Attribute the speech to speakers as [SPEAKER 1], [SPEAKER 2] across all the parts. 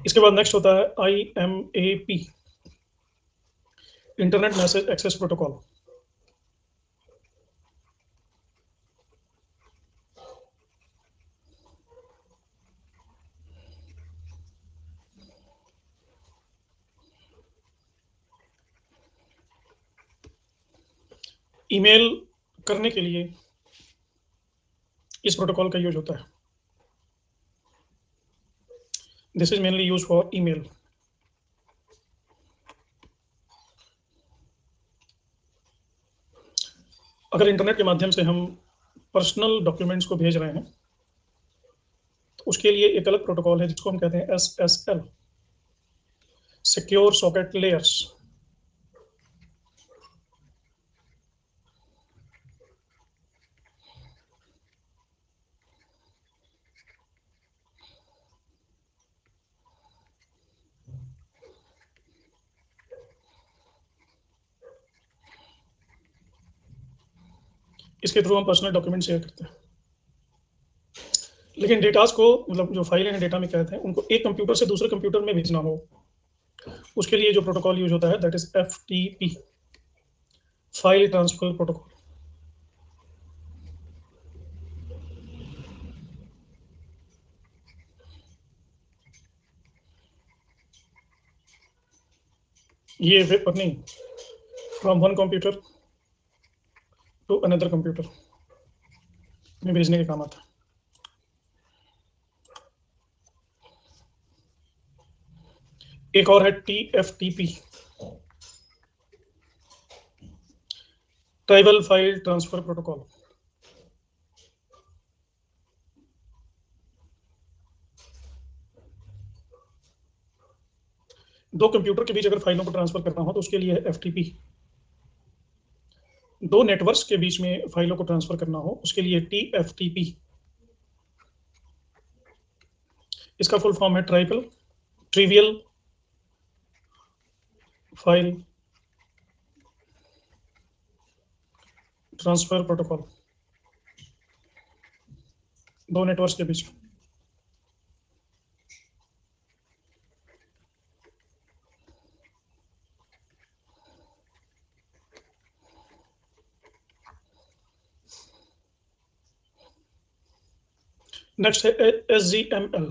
[SPEAKER 1] इसके बाद नेक्स्ट होता है IMAP, internet message access protocol. Email करने के लिए इस प्रोटोकॉल का यूज होता है। This is mainly use for email. अगर इंटरनेट के माध्यम से हम पर्सनल डॉक्यूमेंट्स को भेज रहे हैं तो उसके लिए एक अलग प्रोटोकॉल है जिसको हम कहते हैं SSL, सिक्योर सॉकेट लेयर्स। इसके थ्रू हम पर्सनल डॉक्यूमेंट शेयर करते हैं। लेकिन डेटास को, मतलब जो फाइलें हैं डेटा में कहते हैं, उनको एक कंप्यूटर से दूसरे कंप्यूटर में भेजना हो, उसके लिए जो प्रोटोकॉल यूज होता है that is FTP, file transfer protocol. ये वेब पर नहीं, from one computer to another computer में भेजने के काम आता है। एक और है TFTP, tribal file transfer protocol. दो कंप्यूटर के बीच अगर फाइलों को ट्रांसफर करना हो तो उसके लिए FTP। दो नेटवर्क्स के बीच में फाइलों को ट्रांसफर करना हो उसके लिए TFTP। इसका फुल फॉर्म है ट्रिवियल फाइल ट्रांसफर प्रोटोकॉल, दो नेटवर्क्स के बीच। नेक्स्ट है SGML,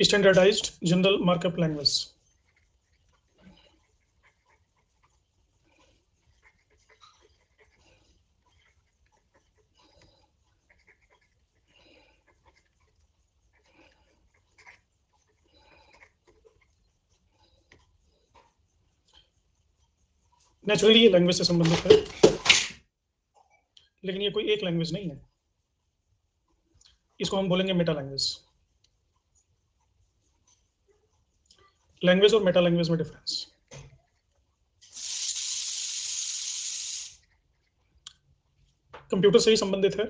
[SPEAKER 1] standardised general markup language. Naturally ये लैंग्वेज से संबंधित है, लेकिन ये कोई एक लैंग्वेज नहीं है। इसको हम बोलेंगे मेटा लैंग्वेज। लैंग्वेज और मेटा लैंग्वेज में डिफरेंस। कंप्यूटर से ही संबंधित है।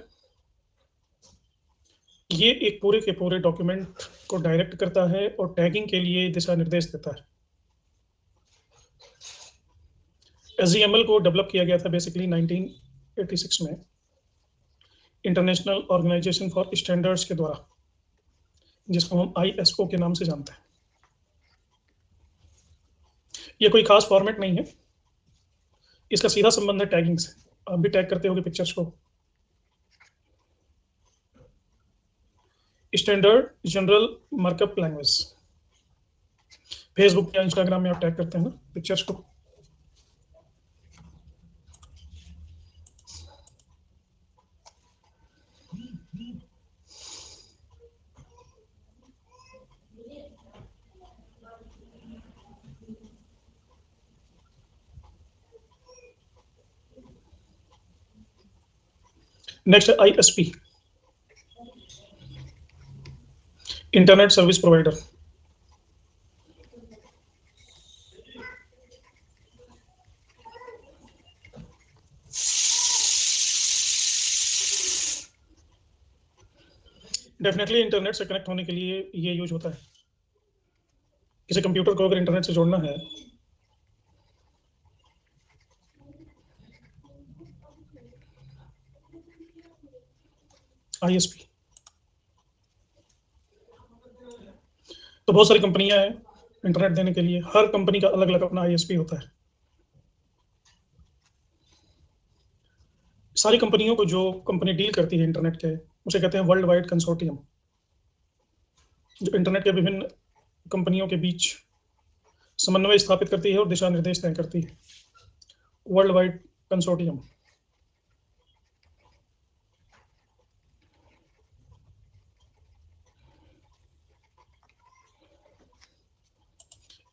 [SPEAKER 1] ये एक पूरे के पूरे डॉक्यूमेंट को डायरेक्ट करता है और टैगिंग के लिए दिशा निर्देश देता है। SGML को डेवलप किया गया था बेसिकली 1986 में इंटरनेशनल ऑर्गेनाइजेशन फॉर स्टैंडर्ड्स के द्वारा, जिसको हम ISO के नाम से जानते हैं। ये कोई खास फॉर्मेट नहीं है, इसका सीधा संबंध है टैगिंग से। आप भी टैग करते होगे पिक्चर्स को। Standard general markup language, Facebook या इंस्टाग्राम में आप टैग करते हैं ना पिक्चर्स को। नेक्स्ट है ISP, internet service provider. Definitely internet से कनेक्ट होने के लिए ये यूज होता है। किसी कंप्यूटर को अगर इंटरनेट से जोड़ना है ISP। तो बहुत सारी कंपनियां हैं इंटरनेट देने के लिए, हर कंपनी का अलग अलग अपना ISP होता है। सारी कंपनियों को जो कंपनी डील करती है इंटरनेट के, उसे कहते हैं वर्ल्ड वाइड कंसोर्टियम, जो इंटरनेट के विभिन्न कंपनियों के बीच समन्वय स्थापित करती है और दिशा निर्देश तय करती है। World wide consortium.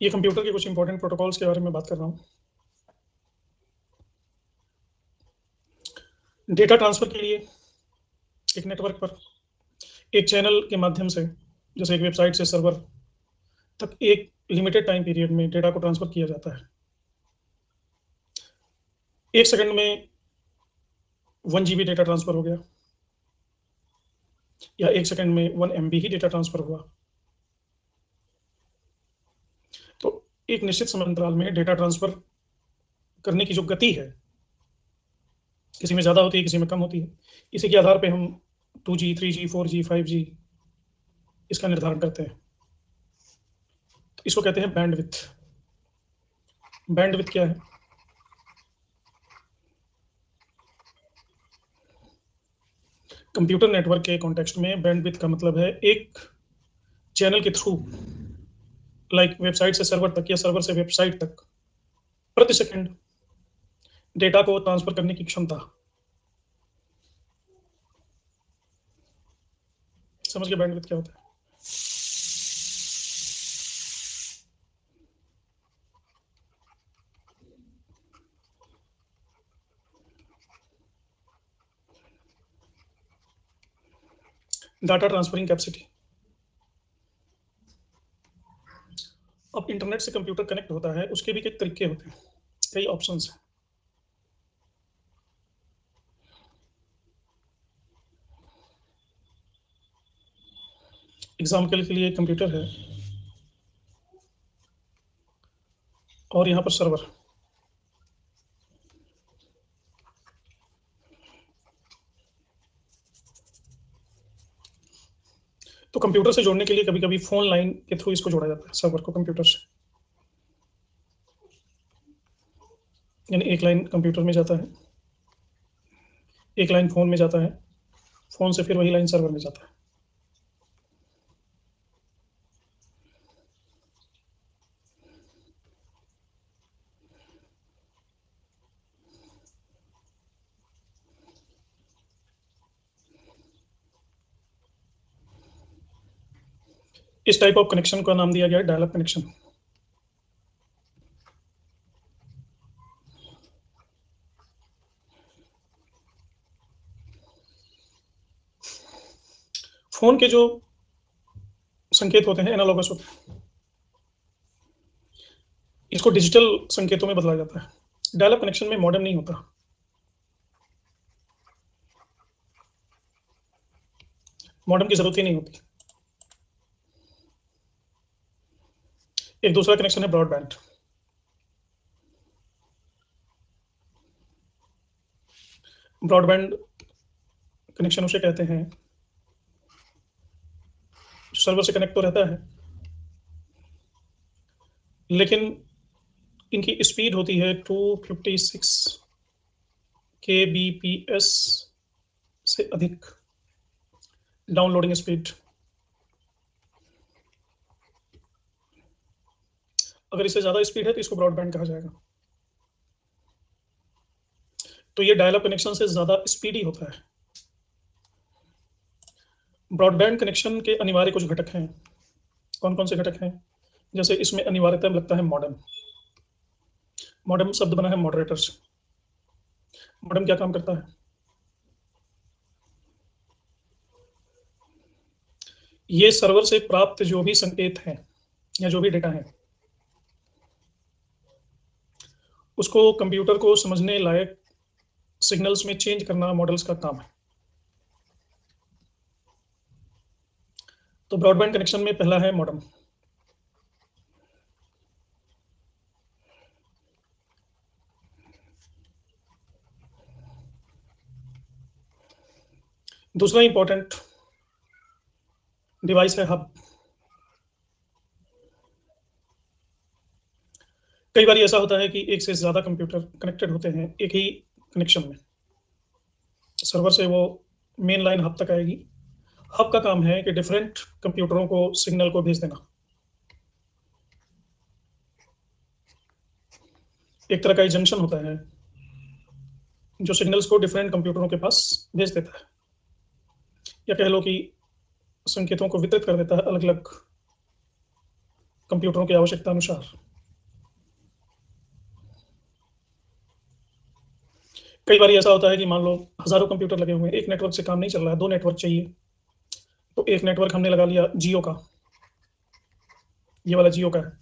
[SPEAKER 1] ये कंप्यूटर के कुछ इंपॉर्टेंट प्रोटोकॉल्स के बारे में बात कर रहा हूँ। डेटा ट्रांसफर के लिए एक नेटवर्क पर एक चैनल के माध्यम से, जैसे एक वेबसाइट से सर्वर तक, एक लिमिटेड टाइम पीरियड में डेटा को ट्रांसफर किया जाता है। 1 सेकंड में 1 GB डेटा ट्रांसफर हो गया, या 1 सेकंड में 1 MB ही डेटा ट्रांसफर हुआ। तो एक निश्चित समय अंतराल में डेटा ट्रांसफर करने की जो गति है, किसी में ज़्यादा होती है, किसी में कम होती है। इसी के आधार पे हम 2G, 3G, 4G, 5G इसका निर्धारण करते हैं। तो इसको कहते हैं बैंडविड्थ। बैंडविड्थ क्या है? कंप्यूटर नेटवर्क के कॉन्टेक्स्ट में बैंडविड्थ का मतलब है एक चैनल के थ्रू, लाइक वेबसाइट से सर्वर तक या सर्वर से वेबसाइट तक, प्रति सेकंड डेटा को ट्रांसफर करने की क्षमता। समझ गए बैंडविड्थ क्या होता है? Data transferring capacity. अब इंटरनेट से कंप्यूटर कनेक्ट होता है, उसके भी कई तरीके होते हैं, कई ऑप्शंस हैं। एग्जाम्पल के लिए कंप्यूटर है और यहाँ पर सर्वर। तो कंप्यूटर से जोड़ने के लिए कभी कभी फोन लाइन के थ्रू इसको जोड़ा जाता है, सर्वर को कंप्यूटर से। यानी एक लाइन कंप्यूटर में जाता है, एक लाइन फोन में जाता है, फोन से फिर वही लाइन सर्वर में जाता है। इस टाइप ऑफ कनेक्शन का नाम दिया गया है डायल अप कनेक्शन। फोन के जो संकेत होते हैं एनालॉगस होते हैं, इसको डिजिटल संकेतों में बदला जाता है। डायल अप कनेक्शन में मॉडेम नहीं होता, मॉडेम की जरूरत ही नहीं होती। एक दूसरा कनेक्शन है ब्रॉडबैंड। ब्रॉडबैंड कनेक्शन उसे कहते हैं जो सर्वर से कनेक्ट तो रहता है, लेकिन इनकी स्पीड होती है 256 kbps से अधिक डाउनलोडिंग स्पीड। अगर इससे ज़्यादा स्पीड है तो इसको ब्रॉडबैंड कहा जाएगा। तो ये डायल अप कनेक्शन से ज़्यादा स्पीडी होता है। ब्रॉडबैंड कनेक्शन के अनिवार्य कुछ घटक हैं। कौन कौन से घटक हैं? जैसे इसमें अनिवार्यतः लगता है मॉडेम। मॉडेम शब्द बना है मॉडरेटर से। मॉडेम क्या काम करता है? ये सर्वर से प्राप्त जो भी संकेत हैं या जो भी डेटा है, उसको कंप्यूटर को समझने लायक सिग्नल्स में चेंज करना मॉडल्स का काम है। तो ब्रॉडबैंड कनेक्शन में पहला है मॉडेम। दूसरा इंपॉर्टेंट डिवाइस है हब। कई बार ऐसा होता है कि एक से ज़्यादा कंप्यूटर कनेक्टेड होते हैं एक ही कनेक्शन में। सर्वर से वो मेन लाइन हब तक आएगी। हब का काम है कि डिफरेंट कंप्यूटरों को सिग्नल को भेज देना। एक तरह का जंक्शन होता है जो सिग्नल्स को डिफरेंट कंप्यूटरों के पास भेज देता है, या कह लो कि संकेतों को वितरित कर देता है अलग अलग कंप्यूटरों की आवश्यकता अनुसार। कई बार ऐसा होता है कि मान लो हजारों कंप्यूटर लगे हुए हैं, एक नेटवर्क से काम नहीं चल रहा है, दो नेटवर्क चाहिए। तो एक नेटवर्क हमने लगा लिया जियो का, ये वाला जियो का है,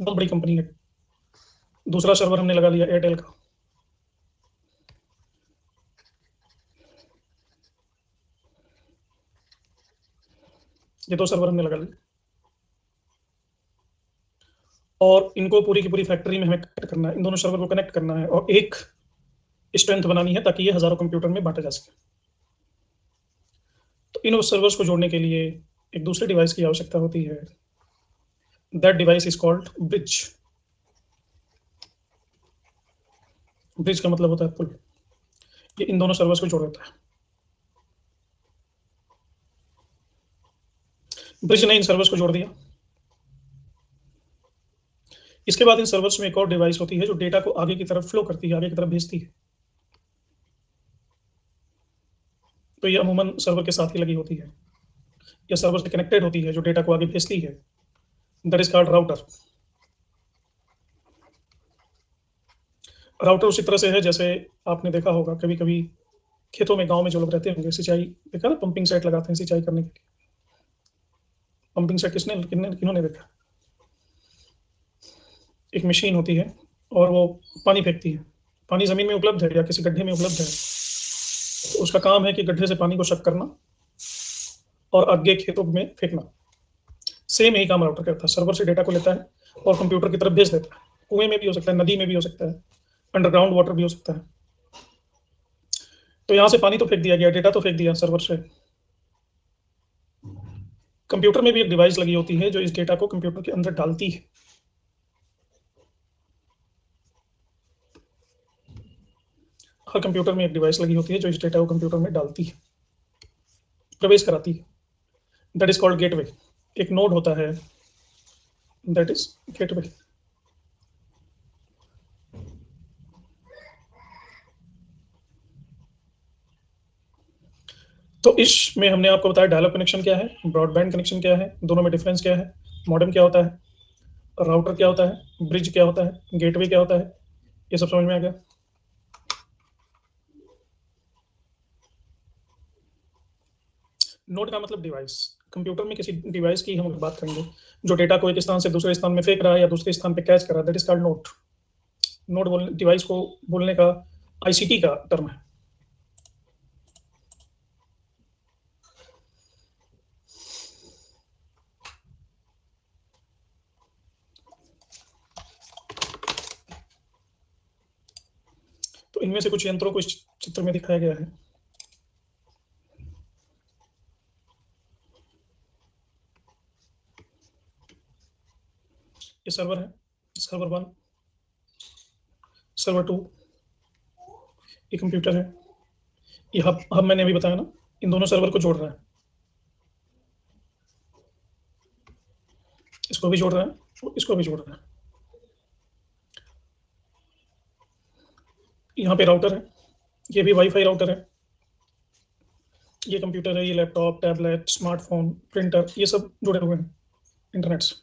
[SPEAKER 1] बहुत बड़ी कंपनी है। दूसरा सर्वर हमने लगा लिया एयरटेल का। ये दो सर्वर हमने लगा लिए और इनको पूरी की पूरी फैक्ट्री में हमें कनेक्ट करना है, इन दोनों सर्वर को कनेक्ट करना है और एक स्ट्रेंथ बनानी है ताकि ये हजारों कंप्यूटर में बांटा जा सके। तो इन सर्वर्स को जोड़ने के लिए एक दूसरे डिवाइस की आवश्यकता होती है। That device is called bridge. Bridge का मतलब होता है पुल। ये इन दोनों सर्वर्स को जोड़ देता है। ब्रिज ने इन सर्वर्स को जोड़ दिया। इसके बाद इन सर्वर्स में एक और डिवाइस होती है जो डेटा को आगे की तरफ फ्लो करती है, आगे की तरफ भेजती है। तो ये अमूमन सर्वर के साथ ही लगी होती है या सर्वर से कनेक्टेड होती है जो डेटा को आगे भेजती है। That is called router. Router उसी तरह से है जैसे आपने देखा होगा कभी कभी खेतों में, गांव में जो लोग रहते होंगे, सिंचाई देखा ना, पंपिंग सेट लगाते हैं सिंचाई करने के लिए। पंपिंग सेट किन्होंने देखा? एक मशीन होती है और वो पानी फेंकती है। पानी जमीन में उपलब्ध है या किसी गड्ढे में उपलब्ध है, तो उसका काम है कि गड्ढे से पानी को शक करना और आगे खेतों में फेंकना। सेम यही काम राउटर करता है, सर्वर से डेटा को लेता है और कंप्यूटर की तरफ भेज देता है। कुएं में भी हो सकता है, नदी में भी हो सकता है, अंडरग्राउंड वाटर भी हो सकता है। तो यहाँ से पानी तो फेंक दिया गया, डेटा तो फेंक दिया सर्वर से। कंप्यूटर में भी एक डिवाइस लगी होती है जो इस डेटा को कंप्यूटर के अंदर डालती है। हर कंप्यूटर में एक डिवाइस लगी होती है जो इस डेटा को कंप्यूटर में डालती है, प्रवेश कराती है। That is called gateway. एक नोड होता है, दैट इज गेटवे। तो इसमें हमने आपको बताया डायलॉग कनेक्शन क्या है, ब्रॉडबैंड कनेक्शन क्या है, दोनों में डिफरेंस क्या है, मॉडेम क्या होता है, राउटर क्या होता है, ब्रिज क्या होता है, गेटवे क्या होता है, ये सब समझ में आ गया। नोड का मतलब डिवाइस। कंप्यूटर में किसी डिवाइस की हम बात करेंगे जो डेटा को एक स्थान से दूसरे स्थान में फेंक रहा है या दूसरे स्थान पे कैच कर रहा है, that is called node. Node बोलने डिवाइस को बोलने का आईसीटी का टर्म है। तो इनमें से कुछ यंत्रों को इस चित्र में दिखाया गया है। ये सर्वर है, सर्वर 1, सर्वर 2। ये कंप्यूटर है। ये हब मैंने अभी बताया ना, इन दोनों सर्वर को जोड़ रहा है। इसको भी जोड़ रहा है, इसको भी जोड़ रहा है। यहाँ पे राउटर है, ये भी वाईफाई राउटर है। ये कंप्यूटर है, ये लैपटॉप, टैबलेट, स्मार्टफोन, प्रिंटर, ये सब जुड़े हुए हैं इंटरनेट से।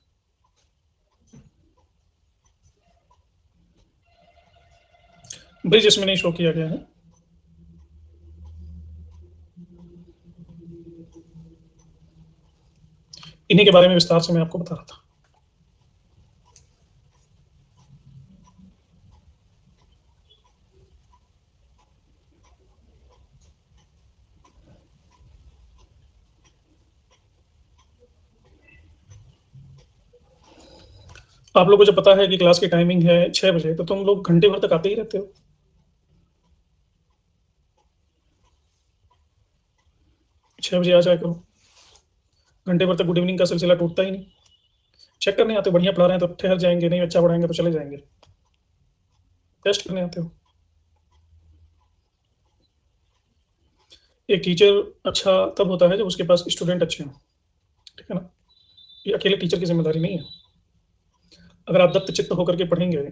[SPEAKER 1] ब्रिज इसमें नहीं शो किया गया है। इन्हीं के बारे में विस्तार से मैं आपको बता रहा था। आप लोगों को जब पता है कि क्लास की टाइमिंग है 6 बजे, तो तुम लोग घंटे भर तक आते ही रहते हो। 6 बजे आ जाया करो, घंटे भर तक गुड इवनिंग का सिलसिला टूटता ही नहीं। चेक करने आते हो, बढ़िया पढ़ा रहे हैं तो ठहर जाएंगे, नहीं अच्छा पढ़ाएंगे तो चले जाएंगे। टेस्ट करने आते हो। एक टीचर अच्छा तब होता है जब उसके पास स्टूडेंट अच्छे हों, ठीक है ना। ये अकेले टीचर की जिम्मेदारी नहीं है। अगर आप दत्त चित्त होकर के पढ़ेंगे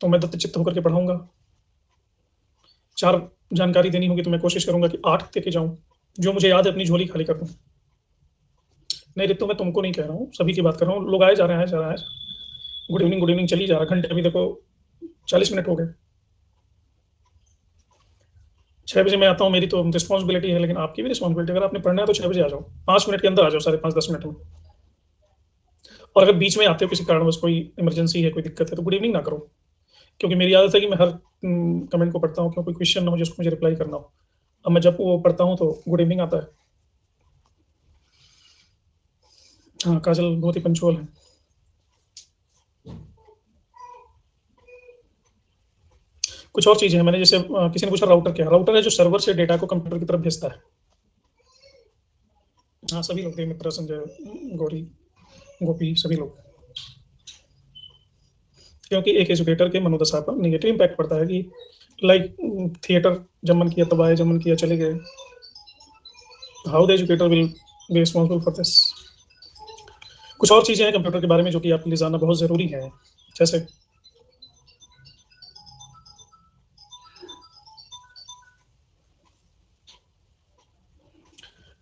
[SPEAKER 1] तो मैं दत्त चित्त होकर के पढ़ाऊंगा। 4 जानकारी देनी होगी तो मैं कोशिश करूंगा कि 8 दे के जाऊं, जो मुझे याद है अपनी झोली खाली कर दूं। नहीं रितु, मैं तुमको नहीं कह रहा हूँ, सभी की बात कर रहा हूँ। लोग आए जा रहे हैं, जा रहा है, गुड इवनिंग चली जा रहा है, घंटे अभी देखो 40 मिनट हो गए। 6 बजे मैं आता हूँ, मेरी तो रिस्पॉन्सिबिलिटी है, लेकिन आपकी भी रिस्पॉन्सिबिलिटी। अगर आपने पढ़ना है तो 6 बजे आ जाओ, 5 मिनट के अंदर आ जाओ, साढ़े 5-10 मिनट में। और अगर बीच में आते हो किसी कारणवश, कोई इमरजेंसी है, कोई दिक्कत है, तो गुड इवनिंग ना करो, क्योंकि मेरी आदत है कि मैं हर कमेंट को पढ़ता हूँ, क्योंकि क्वेश्चन ना हो जिसको मुझे रिप्लाई करना हो। अब मैं जब वो पढ़ता हूँ तो गुड इवनिंग आता है। हाँ, काजल बहुत ही पंचुअल है। कुछ और चीजें हैं, मैंने जैसे किसी ने पूछा राउटर क्या है। राउटर है जो सर्वर से डेटा को कंप्यूटर की तरफ भेजता है। हाँ, सभी लोग, मित्र, संजय, गौरी, गोपी, सभी लोग। क्योंकि एक एजुकेटर के मनोदशा पर निगेटिव इम्पैक्ट पड़ता है कि लाइक थिएटर, जब मन किया तब आए, जब मन किया चले गए। How the educator will be responsible for this. कुछ और चीजें हैं कंप्यूटर के बारे में जो कि आपके लिए जानना बहुत जरूरी है। जैसे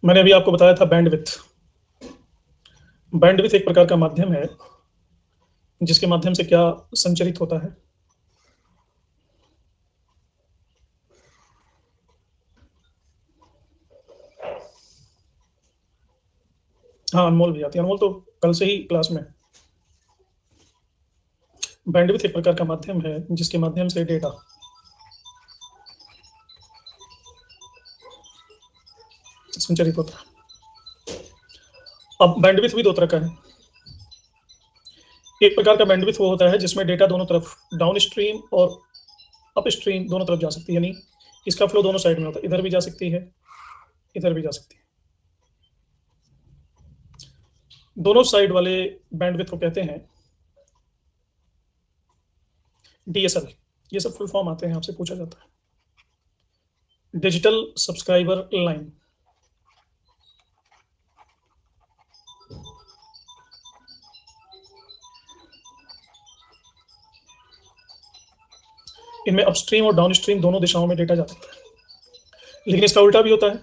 [SPEAKER 1] मैंने अभी आपको बताया था बैंडविथ। बैंडविथ एक प्रकार का माध्यम है जिसके माध्यम से क्या संचरित होता है। हाँ, अनमोल भी आती है, अनमोल तो कल से ही क्लास में। बैंडविथ एक प्रकार का माध्यम है जिसके माध्यम से डेटा संचरित होता है। अब बैंडविथ भी दो तरह का है। एक प्रकार का बैंडविथ वो होता है जिसमें डेटा दोनों तरफ, डाउन स्ट्रीम और अप स्ट्रीम, दोनों तरफ जा सकती है, यानी इसका फ्लो दोनों साइड में होता है, इधर भी जा सकती है, इधर भी जा सकती है। दोनों साइड वाले बैंडविथ को कहते हैं डीएसएल। ये सब फुल फॉर्म आते हैं, आपसे पूछा जाता है। Digital subscriber line. इनमें अपस्ट्रीम और डाउनस्ट्रीम दोनों दिशाओं में डेटा जा सकता है। लेकिन इसका उल्टा भी होता है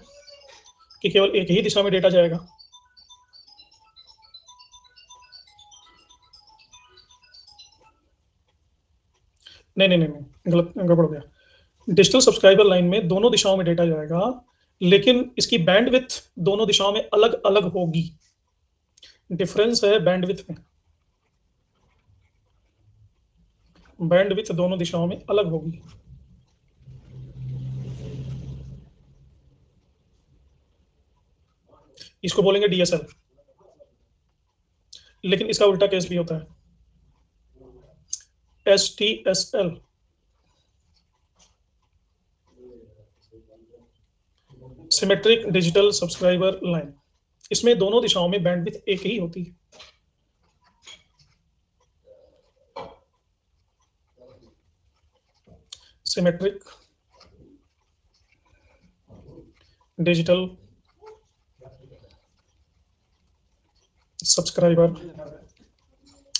[SPEAKER 1] कि केवल एक ही दिशा में डेटा जाएगा। नहीं नहीं नहीं नहीं, गलत, गड़बड़ हो गया। डिजिटल सब्सक्राइबर लाइन में दोनों दिशाओं में डेटा जाएगा, लेकिन इसकी बैंडविथ दोनों दिशाओं में अलग अलग होगी। डिफरेंस है बैंडविथ में। बैंडविथ दोनों दिशाओं में अलग होगी। इसको बोलेंगे डीएसएल। लेकिन इसका उल्टा केस भी होता है, STSL. Symmetric digital subscriber line. इसमें दोनों दिशाओं में बैंडविथ एक ही होती है। Symmetric digital subscriber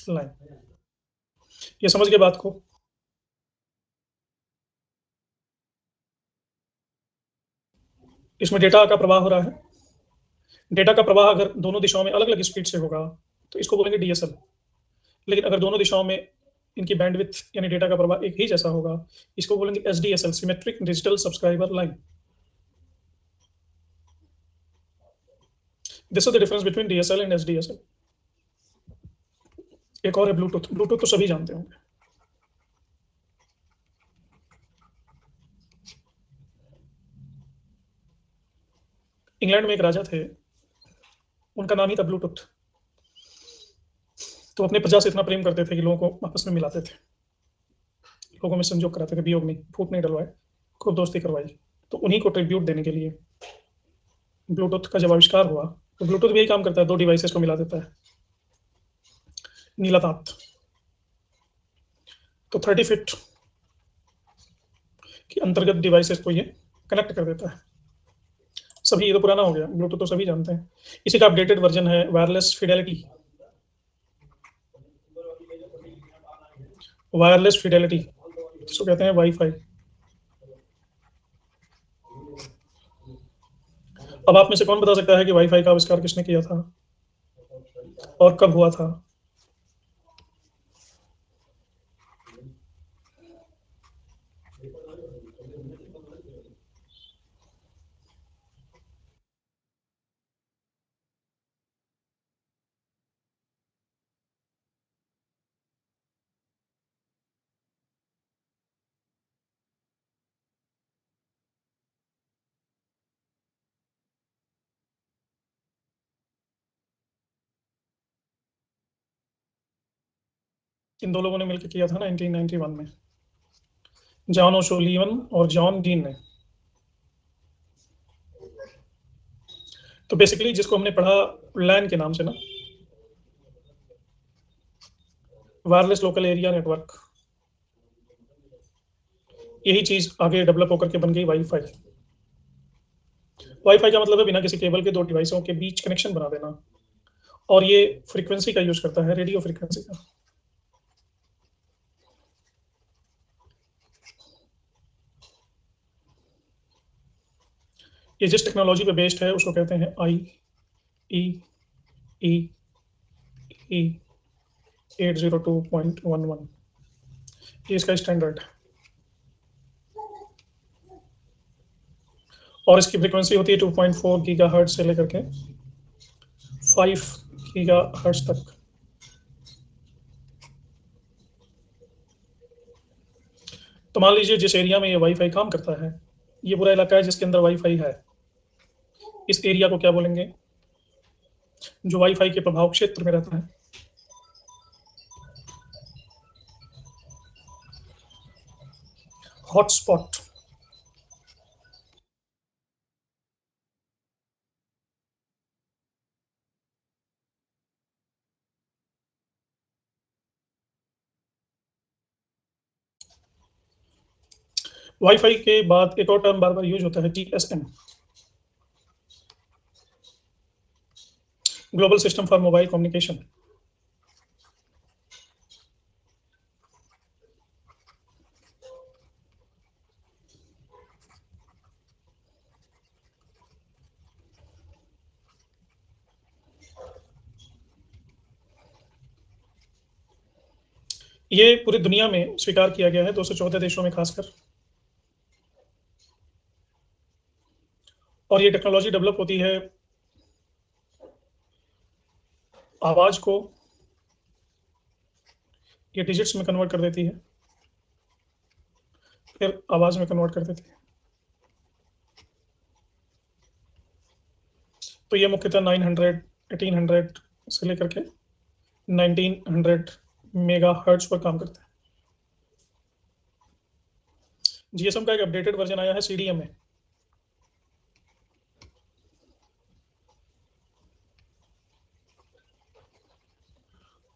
[SPEAKER 1] line. ये समझ गए बात को। इसमें डेटा का प्रवाह हो रहा है। डेटा का प्रवाह अगर दोनों दिशाओं में अलग अलग स्पीड से होगा तो इसको बोलेंगे डीएसएल। लेकिन अगर दोनों दिशाओं में इनकी बैंडविथ यानी डेटा का प्रवाह एक ही जैसा होगा, इसको बोलेंगे SDSL, symmetric digital subscriber line. This is the difference between DSL and SDSL. एक और है ब्लूटूथ। ब्लूटूथ तो सभी जानते होंगे। इंग्लैंड में एक राजा थे, उनका नाम ही था ब्लूटूथ। तो अपने प्रजा से इतना प्रेम करते थे कि लोगों को आपस में मिलाते थे, लोगों में संजोग कराते थे, वियोग नहीं, फूट नहीं डलवाए, खूब दोस्ती करवाई। तो उन्हीं को ट्रिब्यूट देने के लिए ब्लूटूथ का जब आविष्कार हुआ तो ब्लूटूथ भी यही काम करता है, 2 डिवाइसेस को मिला देता है, नीला तार। तो 30 फीट के अंतर्गत डिवाइसेस को ये कनेक्ट कर देता है। सभी, ये तो पुराना हो गया, ब्लूटूथ तो सभी जानते हैं। इसी का अपडेटेड वर्जन है वायरलेस फिडेलिटी। वायरलेस फिडेलिटी जिसको कहते हैं वाईफाई। अब आप में से कौन बता सकता है कि वाईफाई का आविष्कार किसने किया था और कब हुआ था? इन 2 लोगों ने मिलकर किया था 1991 में, जॉन ओशोलिवन और जॉन डीन ने। तो बेसिकली जिसको हमने पढ़ा लैन के नाम से ना, वायरलेस लोकल एरिया नेटवर्क, यही चीज आगे डेवलप होकर के बन गई वाईफाई। वाईफाई का मतलब है बिना किसी केबल के 2 डिवाइसों के बीच कनेक्शन बना देना, और ये फ्रीक्वेंसी का यूज करता है, रेडियो फ्रीक्वेंसी का। ये जिस टेक्नोलॉजी पे बेस्ड है उसको कहते हैं आई ई ई ई 802.11, ये इसका स्टैंडर्ड है। और इसकी फ्रीक्वेंसी होती है 2.4 गीगा हर्ट्ज से लेकर के 5 गीगा हर्ट्ज तक। तो मान लीजिए जिस एरिया में ये वाईफाई काम करता है, ये पूरा इलाका है जिसके अंदर वाईफाई है, इस एरिया को क्या बोलेंगे? जो वाईफाई के प्रभाव क्षेत्र में रहता है। हॉटस्पॉट। वाईफाई के बाद एक और टर्म बार बार यूज होता है, GSM, global system for mobile communication. ये पूरी दुनिया में स्वीकार किया गया है, 214 देशों में खासकर। और ये टेक्नोलॉजी डेवलप होती है आवाज को, ये डिजिट्स में कन्वर्ट कर देती है, फिर आवाज में कन्वर्ट कर देती है। तो ये मुख्यतः 900 1800 से लेकर के 1900 मेगा हर्ट्ज पर काम करता है। जीएसएम का एक अपडेटेड वर्जन आया है सीडीएम में।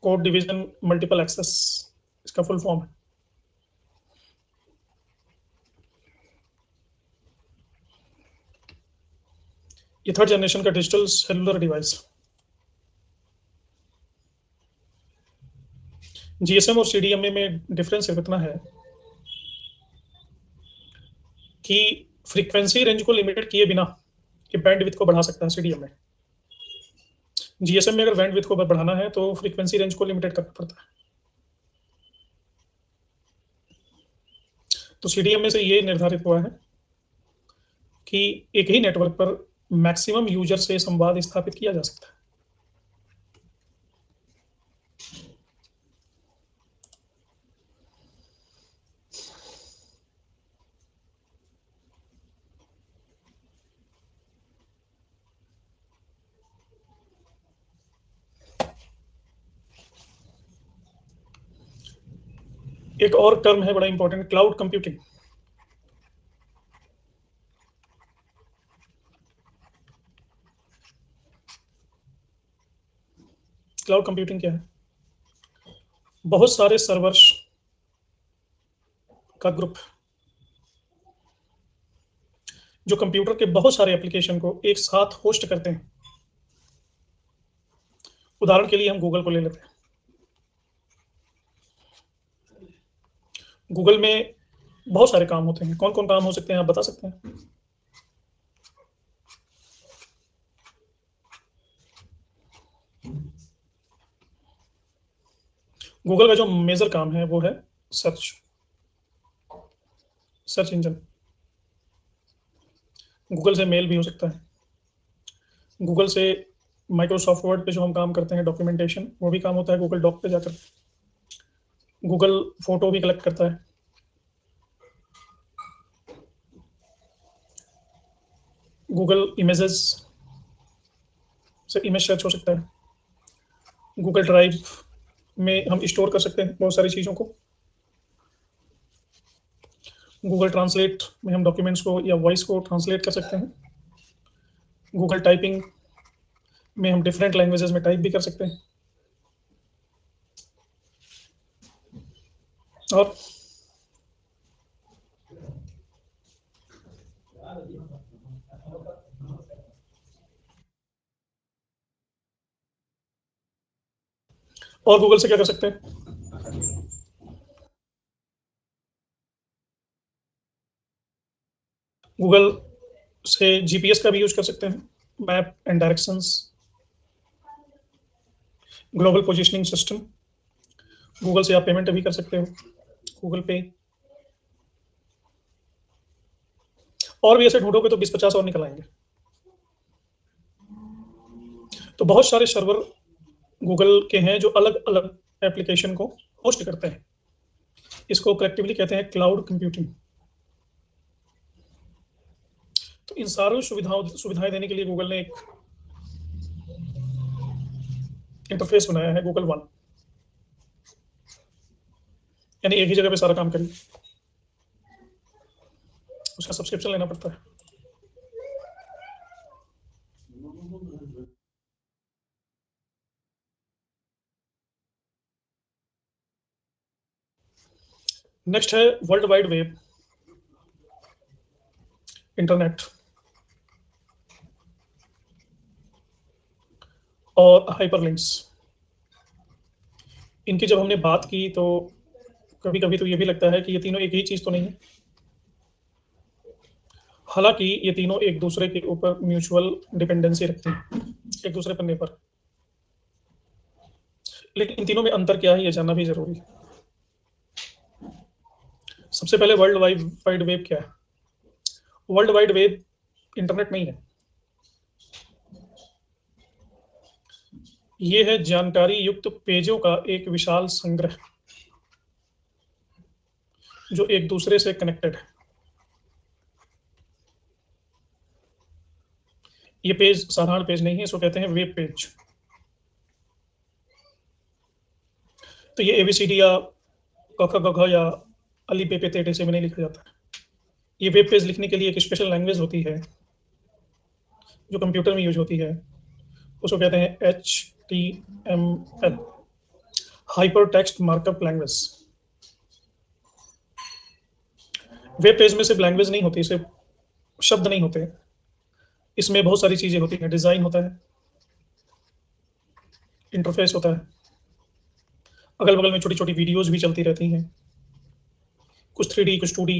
[SPEAKER 1] कोड डिवीजन मल्टीपल एक्सेस इसका फुल फॉर्म है। ये 3rd जनरेशन का डिजिटल सेलुलर डिवाइस। जीएसएम और सीडीएम में डिफरेंस इतना है कि फ्रीक्वेंसी रेंज को लिमिटेड किए बिना ये बैंडविड्थ को बढ़ा सकता है सीडीएम में। जीएसएम में अगर बैंडविड्थ को बढ़ाना है तो फ्रीक्वेंसी रेंज को लिमिटेड करना पड़ता है। तो सीडीएम में से ये निर्धारित हुआ है कि एक ही नेटवर्क पर मैक्सिमम यूजर से संवाद स्थापित किया जा सकता है। एक और टर्म है बड़ा important, cloud computing. Cloud computing क्या है? बहुत सारे सर्वर्स का ग्रुप जो कंप्यूटर के बहुत सारे एप्लीकेशन को एक साथ होस्ट करते हैं। उदाहरण के लिए हम गूगल को ले लेते हैं। गूगल में बहुत सारे काम होते हैं। कौन कौन काम हो सकते हैं, आप बता सकते हैं? गूगल का जो मेजर काम है वो है सर्च, सर्च इंजन। गूगल से मेल भी हो सकता है। गूगल से माइक्रोसॉफ्ट वर्ड पे जो हम काम करते हैं, डॉक्यूमेंटेशन, वो भी काम होता है गूगल डॉक पे जाकर। गूगल फोटो भी कलेक्ट करता है। गूगल इमेजेस से इमेज सर्च हो सकता है। गूगल ड्राइव में हम स्टोर कर सकते हैं बहुत सारी चीज़ों को। गूगल ट्रांसलेट में हम डॉक्यूमेंट्स को या वॉइस को ट्रांसलेट कर सकते हैं। गूगल टाइपिंग में हम डिफरेंट लैंग्वेजेस में टाइप भी कर सकते हैं। और गूगल से क्या कर सकते हैं? गूगल से जीपीएस का भी यूज कर सकते हैं, map and directions, global positioning system. Google से आप पेमेंट भी कर सकते हो, गूगल पे। और भी ऐसे ढूंढोगे तो 20-50 और निकल आएंगे। तो बहुत सारे सर्वर गूगल के हैं जो अलग अलग एप्लीकेशन को होस्ट करते हैं। इसको कलेक्टिवली कहते हैं क्लाउड कंप्यूटिंग। तो इन सारी सुविधाएं देने के लिए गूगल ने एक इंटरफेस बनाया है, गूगल वन। यानी एक ही जगह पे सारा काम करिए। उसका सब्सक्रिप्शन लेना पड़ता है। नेक्स्ट है वर्ल्ड वाइड वेब, इंटरनेट और हाइपरलिंक्स। इनकी जब हमने बात की तो कभी कभी तो ये भी लगता है कि ये तीनों एक ही चीज तो नहीं है। हालांकि ये तीनों एक दूसरे के ऊपर म्यूचुअल डिपेंडेंसी रखते हैं, एक दूसरे पर निर्भर। लेकिन इन तीनों में अंतर क्या है, ये जानना भी जरूरी है। सबसे पहले वर्ल्ड वाइड वेब क्या है? वर्ल्ड वाइड वेब इंटरनेट नहीं है। ये है जानकारी युक्त पेजों का एक विशाल संग्रह जो एक दूसरे से कनेक्टेड है। ये पेज साधारण पेज नहीं है, इसको कहते हैं वेब पेज। तो ये एबीसीडी या क ख ग घ या अली पे पे ते से में नहीं लिखा जाता है। ये वेब पेज लिखने के लिए एक स्पेशल लैंग्वेज होती है जो कंप्यूटर में यूज होती है। उसको कहते हैं HTML, hyper text markup language. Web page में सिर्फ लैंग्वेज नहीं होती, सिर्फ शब्द नहीं होते। इसमें बहुत सारी चीजें होती हैं। डिजाइन होता है, इंटरफेस होता है, अगल बगल में छोटी छोटी वीडियोज भी चलती रहती हैं, कुछ 3D कुछ 2D।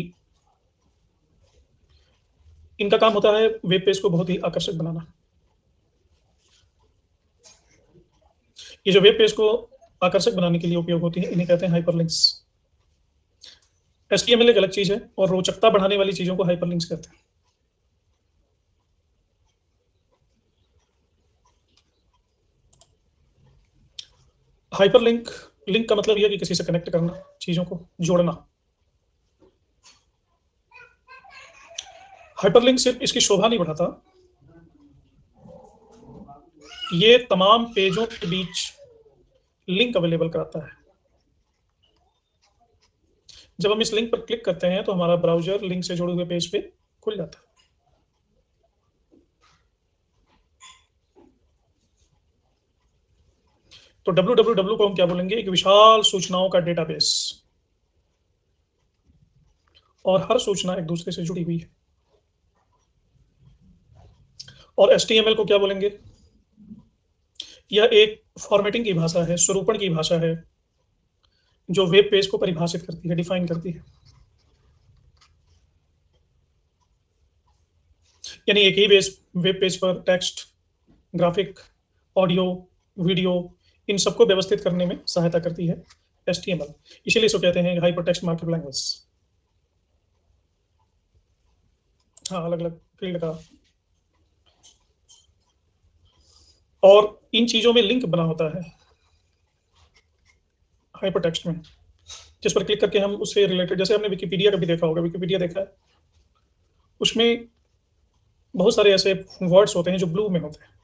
[SPEAKER 1] इनका काम होता है वेब पेज को बहुत ही आकर्षक बनाना। ये जो वेब पेज को आकर्षक बनाने के लिए उपयोग होती है, इन्हें कहते हैं हाइपरलिंक्स। HTML एक अलग चीज है और रोचकता बढ़ाने वाली चीजों को हाइपरलिंक्स कहते हैं। हाइपरलिंक, लिंक का मतलब यह कि किसी से कनेक्ट करना, चीजों को जोड़ना। हाइपरलिंक सिर्फ इसकी शोभा नहीं बढ़ाता, ये तमाम पेजों के बीच लिंक अवेलेबल कराता है। जब हम इस लिंक पर क्लिक करते हैं तो हमारा ब्राउजर लिंक से जुड़े हुए पेज पे खुल जाता है। तो www को हम क्या बोलेंगे? एक विशाल सूचनाओं का डेटाबेस, और हर सूचना एक दूसरे से जुड़ी हुई है। और HTML को क्या बोलेंगे? यह एक फॉर्मेटिंग की भाषा है, स्वरूपण की भाषा है, जो वेब पेज को परिभाषित करती है, डिफाइन करती है। यानी एक ही वेब पेज पर टेक्स्ट, ग्राफिक, ऑडियो, वीडियो, इन सबको व्यवस्थित करने में सहायता करती है HTML। इसीलिए इसको कहते हैं हाइपर टेक्स्ट मार्कअप लैंग्वेज। हाँ, अलग अलग फील्ड का। और इन चीजों में लिंक बना होता है हाइपर टेक्स्ट में, जिस पर क्लिक करके हम उससे रिलेटेड, जैसे आपने विकिपीडिया का भी देखा होगा, विकिपीडिया देखा है, उसमें बहुत सारे ऐसे वर्ड्स होते हैं जो ब्लू में होते हैं।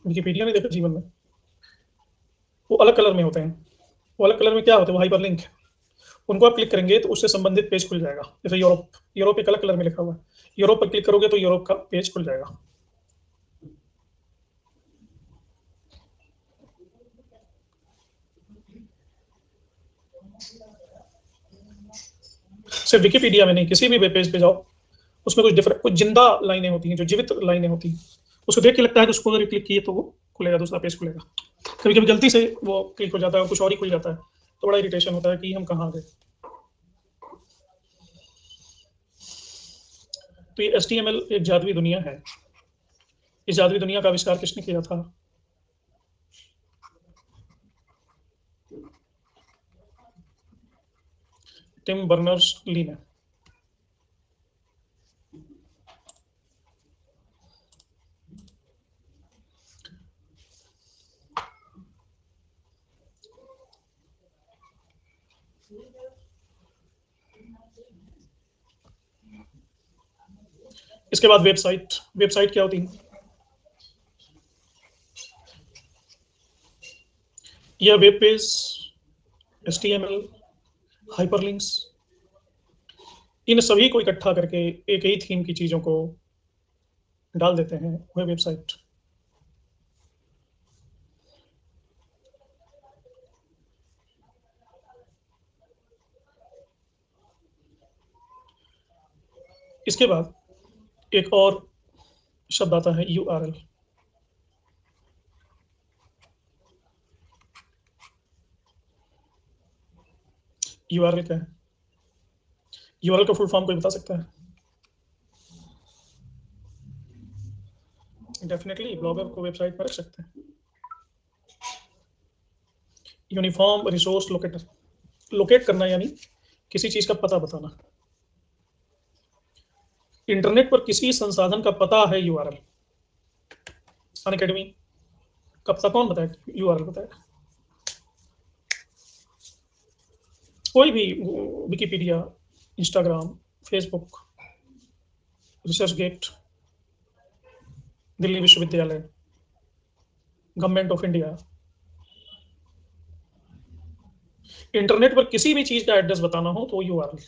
[SPEAKER 1] विकिपीडिया नहीं देखा जीवन में? वो अलग कलर में होते हैं। वो अलग कलर में क्या होते हैं? वो हाइपर लिंक है। उनको आप क्लिक करेंगे तो उससे संबंधित पेज खुल जाएगा। जैसे यूरोप, यूरोप एक अलग कलर में लिखा हुआ है, यूरोप पर क्लिक करोगे तो यूरोप का पेज खुल जाएगा। सिर्फ विकिपीडिया में नहीं, किसी भी वेब पेज पे जाओ, उसमें कुछ डिफरेंट, कुछ जिंदा लाइनें होती हैं, जो जीवित लाइनें होती हैं। उसको देख के लगता है कि उसको अगर क्लिक किए तो वो खुलेगा, दूसरा पेज खुलेगा। कभी कभी गलती से वो क्लिक हो जाता है और कुछ और ही खुल जाता है, तो बड़ा इरिटेशन होता है कि हम कहाँ गए। तो ये HTML एक जादुई दुनिया है। इस जादुई दुनिया का आविष्कार किसने किया था? टिम बर्नर्स ली ने। इसके बाद वेबसाइट। वेबसाइट क्या होती है? यह वेब पेज, HTML, हाइपरलिंक्स, इन सभी को इकट्ठा करके एक ही थीम की चीजों को डाल देते हैं, वह वेबसाइट। इसके बाद एक और शब्द आता है URL। URL क्या है? URL का फुल फॉर्म कोई बता सकता है? डेफिनेटली ब्लॉगर को वेबसाइट पर रख सकते हैं। यूनिफॉर्म रिसोर्स लोकेटर, लोकेट करना यानी किसी चीज का पता बताना। इंटरनेट पर किसी संसाधन का पता है URL। अनअकैडमी का पता कौन बताएगा? URL बताएगा। कोई भी, Wikipedia, Instagram, Facebook, ResearchGate, Delhi विश्वविद्यालय, गवर्नमेंट ऑफ इंडिया, इंटरनेट पर किसी भी चीज का एड्रेस बताना हो तो URL।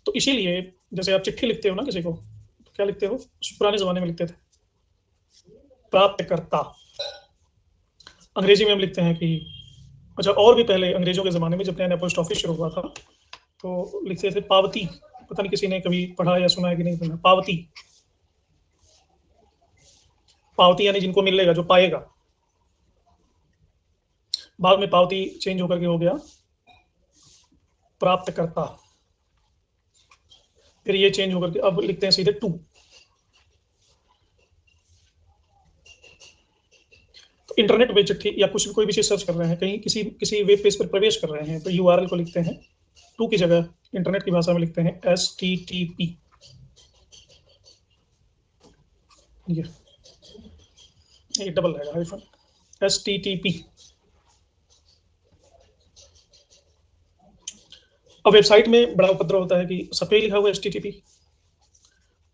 [SPEAKER 1] तो इसीलिए जैसे आप चिट्ठी लिखते हो ना किसी को, तो क्या लिखते हो? पुराने जमाने में लिखते थे प्राप्तकर्ता। अंग्रेजी में हम लिखते हैं कि, अच्छा, और भी पहले अंग्रेजों के जमाने में जब नया नया पोस्ट ऑफिस शुरू हुआ था, तो लिखते थे पावती। पता नहीं किसी ने कभी पढ़ा या सुना है कि नहीं सुना, पावती। पावती यानी जिनको मिलेगा, जो पाएगा। बाद में पावती चेंज होकर के हो गया प्राप्तकर्ता। फिर ये चेंज होकर के अब लिखते हैं सीधे टू। तो इंटरनेट पे चिट्ठी या कुछ भी, कोई भी चीज सर्च कर रहे हैं, कहीं किसी किसी वेब पेज पर प्रवेश कर रहे हैं, तो URL को लिखते हैं टू की जगह इंटरनेट की भाषा में लिखते हैं HTTP। ये डबल रहेगा, हाइफन, HTTP। अब वेबसाइट में बड़ा उपद्रव होता है कि सब पे लिखा हुआ है HTTP,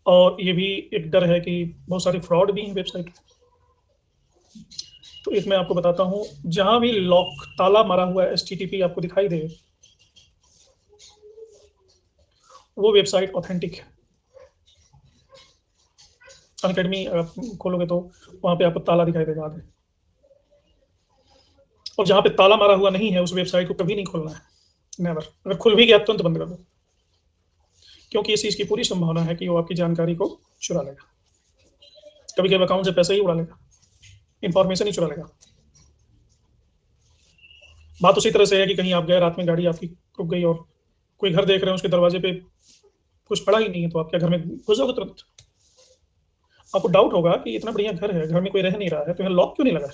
[SPEAKER 1] और ये भी एक डर है कि बहुत सारे फ्रॉड भी हैं वेबसाइट में। तो एक मैं आपको बताता हूँ, जहां भी लॉक, ताला मारा हुआ HTTP आपको दिखाई दे, वो वेबसाइट ऑथेंटिक है। अनअकैडमी आप खोलोगे तो वहाँ पे आपको ताला दिखाई देगा आगे, और जहाँ पे ताला मारा हुआ नहीं है उस वेबसाइट को कभी नहीं खोलना है, नेवर। अगर खुल भी गया तुरंत बंद कर दो, क्योंकि इस चीज़ की पूरी संभावना है कि वो आपकी जानकारी को चुरा लेगा। कभी कभी अकाउंट से पैसे ही उड़ा लेगा, इंफॉर्मेशन ही चुरा लेगा। बात उसी तरह से है कि कहीं आप गए, रात में गाड़ी आपकी रुक गई और कोई घर देख रहे हैं, उसके दरवाजे पे कुछ पड़ा ही नहीं है, तो आप क्या घर में घुस जाओगे तुरंत? आपको डाउट होगा कि इतना बढ़िया घर है, घर में कोई रह नहीं रहा है, तो यहाँ लॉक क्यों नहीं लगा,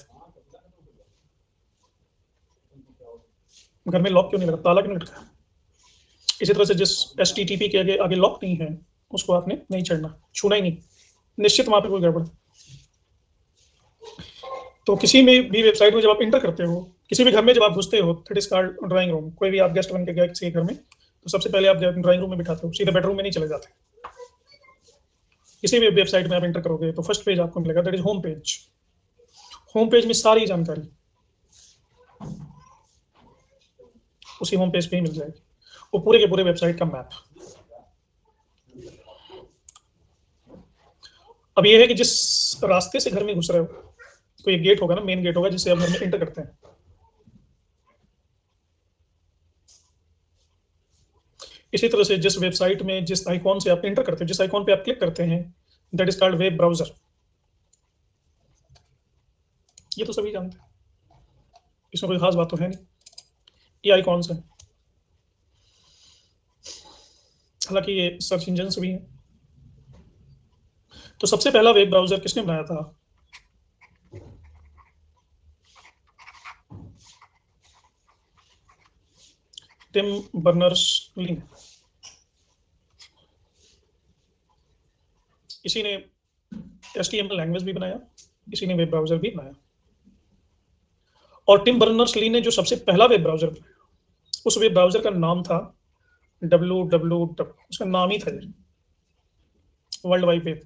[SPEAKER 1] घर में लॉक क्यों नहीं लगा, ताला क्यों नहीं लटका? इसी तरह से जिस HTTP के आगे आगे लॉक नहीं है उसको आपने नहीं चढ़ना, छूना ही नहीं, निश्चित वहां पे कोई गड़बड़। तो किसी में भी वेबसाइट में जब आप इंटर करते हो, किसी भी घर में जब आप घुसते हो, that is called drawing room. कोई भी आप गेस्ट बन के गए किसी घर में, तो सबसे पहले आप ड्राइंग रूम में बिठाते हो, सीधे बेडरूम में नहीं चले जाते। किसी भी वेबसाइट में आप इंटर करोगे तो फर्स्ट पेज आपको मिलेगा, that is home page. Home page में सारी जानकारी उसी होम पेज पे ही मिल जाएगी, वो पूरे के पूरे वेबसाइट का मैप। अब ये है कि जिस रास्ते से घर में घुस रहे हो, कोई एक गेट होगा ना, मेन गेट होगा जिससे आप घर में इंटर करते हैं। इसी तरह से जिस वेबसाइट में जिस आइकॉन से आप इंटर करते हो, जिस आइकॉन पे आप क्लिक करते हैं, that is called web browser. ये तो सभी जानते हैं, इसमें कोई खास बात तो है नहीं, ये आइकॉन्स हैं। हालांकि ये सर्च इंजन भी हैं। तो सबसे पहला वेब ब्राउजर किसने बनाया था? टिम बर्नर्स ली ने। इसी ने HTML लैंग्वेज भी बनाया, इसी ने वेब ब्राउजर भी बनाया। और टिम बर्नर्स ली ने जो सबसे पहला वेब ब्राउजर बनाया, उस वेब ब्राउजर का नाम था www। उसका नाम ही था ये, वर्ल्ड वाइड वेब।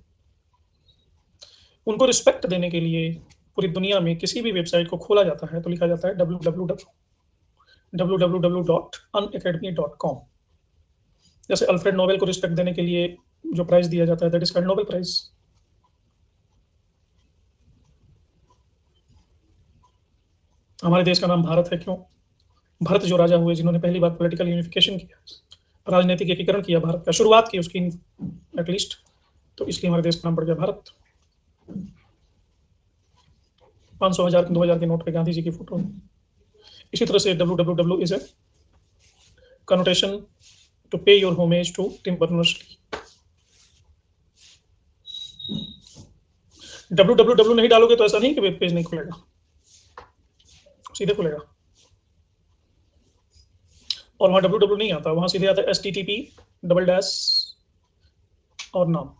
[SPEAKER 1] उनको रिस्पेक्ट देने के लिए पूरी दुनिया में किसी भी वेबसाइट को खोला जाता है तो लिखा जाता है www.unacademy.com। जैसे अल्फ्रेड नोबेल को रिस्पेक्ट देने के लिए जो प्राइज दिया जाता है, that is called Nobel prize. हमारे देश का नाम भारत है क्यों? भरत जो राजा हुए जिन्होंने पहली बार पॉलिटिकल यूनिफिकेशन किया, राजनीतिक एकीकरण किया भारत का, शुरुआत की उसकी एटलीस्ट, तो इसलिए हमारे देश का नाम पड़ गया भारत। 500, 1000, 2000 के नोट पे गांधी जी की फोटो है। इसी तरह से www is a connotation to pay your homage to Tim Berners-Lee। www नहीं डालोगे तो ऐसा नहीं कि वेब पेज नहीं खुलेगा, सीधे खुलेगा। और वहां www नहीं आता, वहां सीधे आता है HTTP डबल डैश और नाम।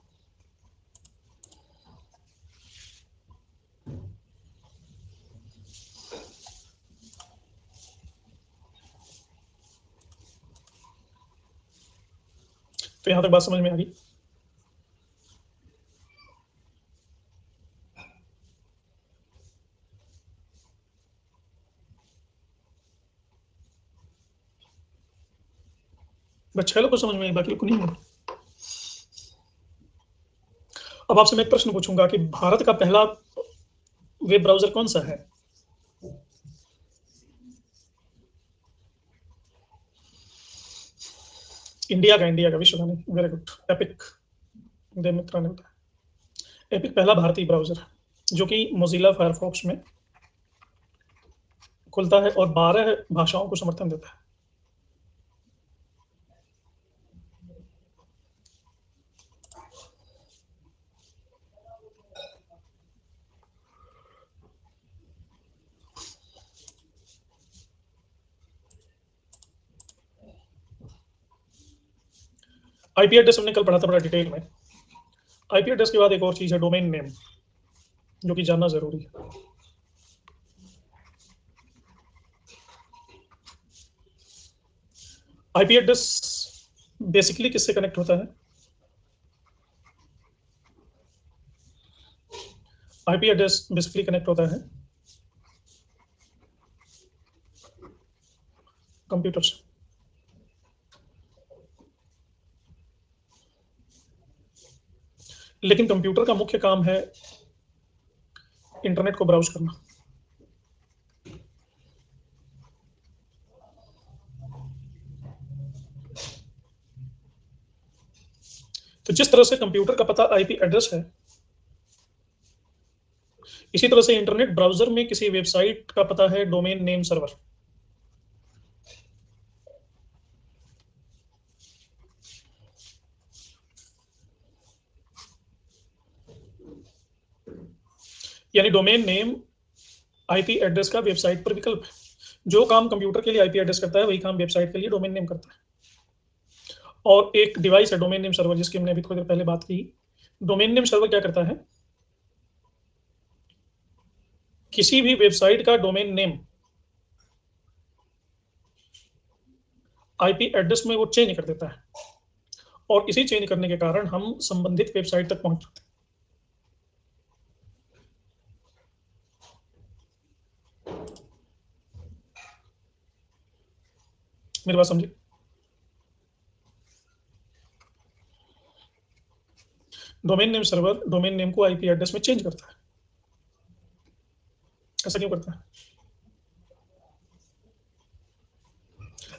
[SPEAKER 1] तो यहां तक बात समझ में आ गई? बस 6 लोग को समझ में आई, बाकी लोग को नहीं है। अब आपसे मैं एक प्रश्न पूछूंगा कि भारत का पहला वेब ब्राउजर कौन सा है? इंडिया का विश्व का नहीं। Very good, epic. Dev Mitra ने बताया, एपिक पहला भारतीय ब्राउजर है जो कि मोजिला फायरफॉक्स में खुलता है और 12 भाषाओं को समर्थन देता है। IP एड्रेस हमने कल पढ़ा था बड़ा डिटेल में। IP एड्रेस के बाद एक और चीज है डोमेन नेम, जो कि जानना जरूरी है। IP एड्रेस बेसिकली किससे कनेक्ट होता है? IP एड्रेस बेसिकली कनेक्ट होता है कंप्यूटर से। लेकिन कंप्यूटर का मुख्य काम है इंटरनेट को ब्राउज करना। तो जिस तरह से कंप्यूटर का पता आईपी एड्रेस है, इसी तरह से इंटरनेट ब्राउजर में किसी वेबसाइट का पता है डोमेन नेम सर्वर। यानी डोमेन नेम आईपी एड्रेस का वेबसाइट पर विकल्प है। जो काम कंप्यूटर के लिए आईपी एड्रेस करता है, वही काम वेबसाइट के लिए डोमेन नेम करता है। और एक डिवाइस है डोमेन नेम सर्वर, जिसकी हमने अभी थोड़ी देर पहले बात की। डोमेन नेम सर्वर क्या करता है? किसी भी वेबसाइट का डोमेन नेम आईपी एड्रेस में वो चेंज कर देता है, और इसी चेंज करने के कारण हम संबंधित वेबसाइट तक पहुंच जाते हैं। मेरी बात समझे? Domain name server domain name को आईपी एड्रेस में चेंज करता है। ऐसा क्यों करता है?